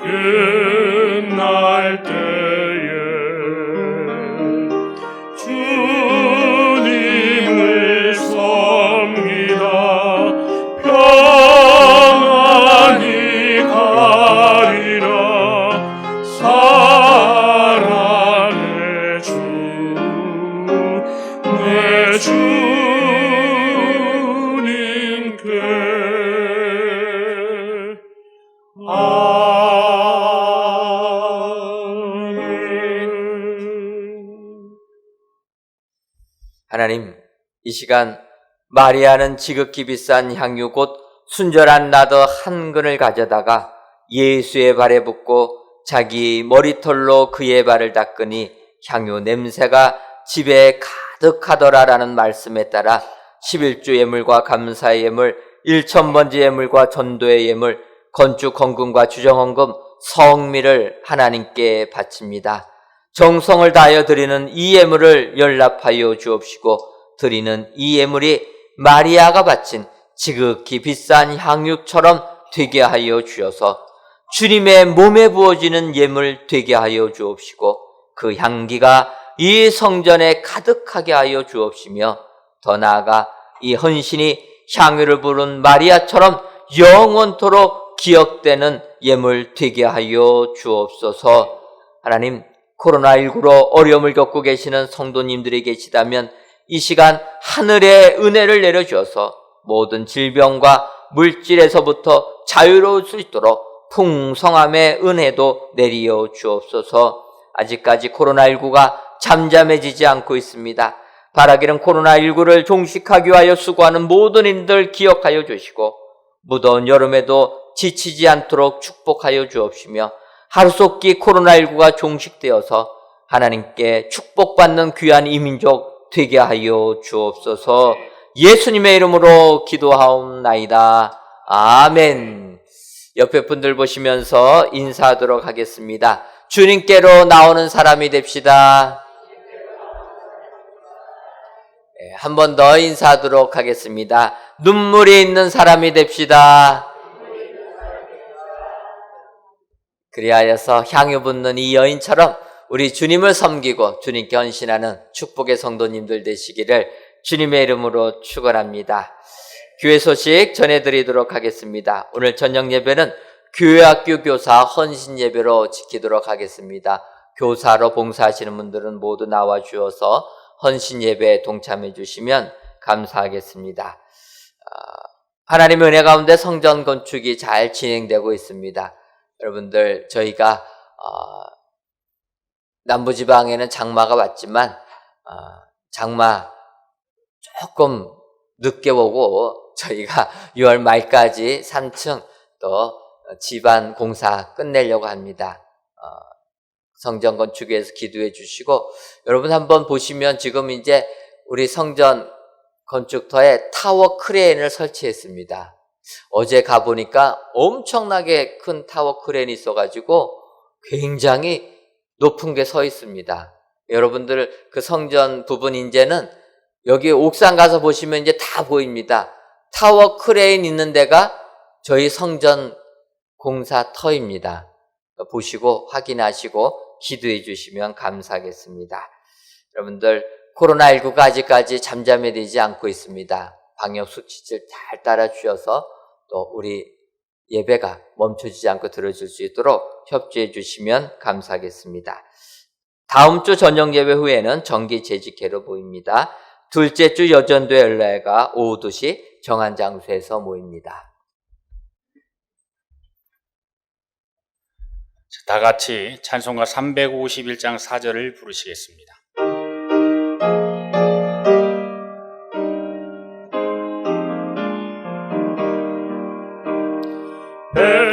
끝날 때에 주님을 섬기다 평안히 가리라 사랑의 주 내 주님께 아멘. 하나님, 이 시간 마리아는 지극히 비싼 향유 곧 순절한 나더 한 근을 가져다가 예수의 발에 붓고 자기 머리털로 그의 발을 닦으니 향유 냄새가 집에 가득하더라라는 말씀에 따라 11주 예물과 감사의 예물, 1,000번째 예물과 전도의 예물, 건축 헌금과 주정 헌금, 성미를 하나님께 바칩니다. 정성을 다하여 드리는 이 예물을 연락하여 주옵시고 드리는 이 예물이 마리아가 바친 지극히 비싼 향유처럼 되게 하여 주어서 주님의 몸에 부어지는 예물 되게 하여 주옵시고 그 향기가 이 성전에 가득하게 하여 주옵시며 더 나아가 이 헌신이 향유를 부른 마리아처럼 영원토록 기억되는 예물 되게 하여 주옵소서. 하나님, 코로나19로 어려움을 겪고 계시는 성도님들이 계시다면 이 시간 하늘의 은혜를 내려주어서 모든 질병과 물질에서부터 자유로울 수 있도록 풍성함의 은혜도 내리어 주옵소서. 아직까지 코로나19가 잠잠해지지 않고 있습니다. 바라기는 코로나19를 종식하기 위하여 수고하는 모든 이들 기억하여 주시고 무더운 여름에도 지치지 않도록 축복하여 주옵시며 하루속히 코로나19가 종식되어서 하나님께 축복받는 귀한 이민족 되게 하여 주옵소서. 예수님의 이름으로 기도하옵나이다. 아멘. 옆에 분들 보시면서 인사하도록 하겠습니다. 주님께로 나오는 사람이 됩시다. 한 번 더 인사하도록 하겠습니다. 눈물이 있는 사람이 됩시다. 그리하여서 향유 붓는 이 여인처럼 우리 주님을 섬기고 주님께 헌신하는 축복의 성도님들 되시기를 주님의 이름으로 축원합니다. 교회 소식 전해드리도록 하겠습니다. 오늘 저녁 예배는 교회학교 교사 헌신 예배로 지키도록 하겠습니다. 교사로 봉사하시는 분들은 모두 나와 주어서 헌신 예배에 동참해 주시면 감사하겠습니다. 하나님의 은혜 가운데 성전 건축이 잘 진행되고 있습니다. 여러분들, 저희가 남부지방에는 장마가 왔지만 장마 조금 늦게 오고 저희가 6월 말까지 3층 또 집안 공사 끝내려고 합니다. 성전 건축에 위해서 기도해 주시고, 여러분 한번 보시면 지금 이제 우리 성전 건축터에 타워 크레인을 설치했습니다. 어제 가보니까 엄청나게 큰 타워 크레인이 있어가지고 굉장히 높은 게 서 있습니다. 여러분들 그 성전 부분 이제는 여기 옥상 가서 보시면 이제 다 보입니다. 타워 크레인 있는 데가 저희 성전 공사터입니다. 보시고 확인하시고 기도해 주시면 감사하겠습니다. 여러분들, 코로나19가 아직까지 잠잠해 되지 않고 있습니다. 방역 수칙을 잘 따라 주셔서 또 우리 예배가 멈춰지지 않고 들어줄 수 있도록 협조해 주시면 감사하겠습니다. 다음 주 저녁 예배 후에는 정기 재직회로 모입니다. 둘째 주 여전도의 연례가 오후 2시 정한 장소에서 모입니다. 다 같이 찬송가 351장 4절을 부르시겠습니다.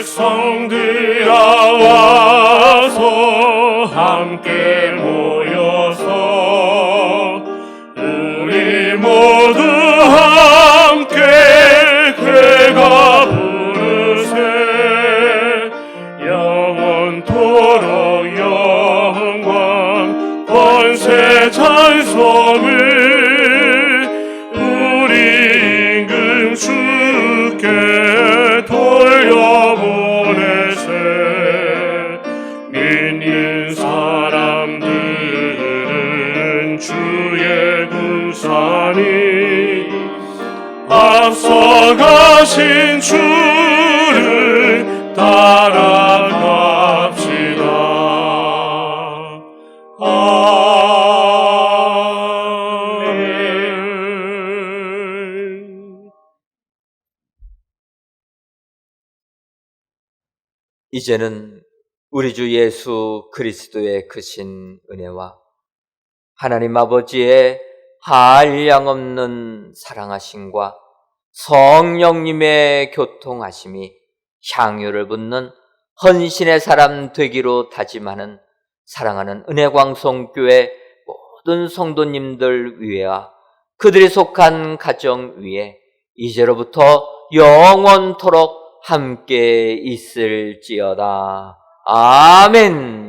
백성들아 와서 함께 모여서 우리 모두 함께 괴가 부르세. 영원토록 영광 권세 찬송을 우리 임금 주께 돌려보내세. 믿는 사람들은 주의 군사니 앞서가신 주를 따라갑시다. 아멘. 이제는 우리 주 예수 그리스도의 크신 은혜와 하나님 아버지의 한량없는 사랑하심과 성령님의 교통하심이 향유를 붓는 헌신의 사람 되기로 다짐하는 사랑하는 은혜광성교회 모든 성도님들 위에와 그들이 속한 가정 위에 이제로부터 영원토록 함께 있을지어다. 아멘.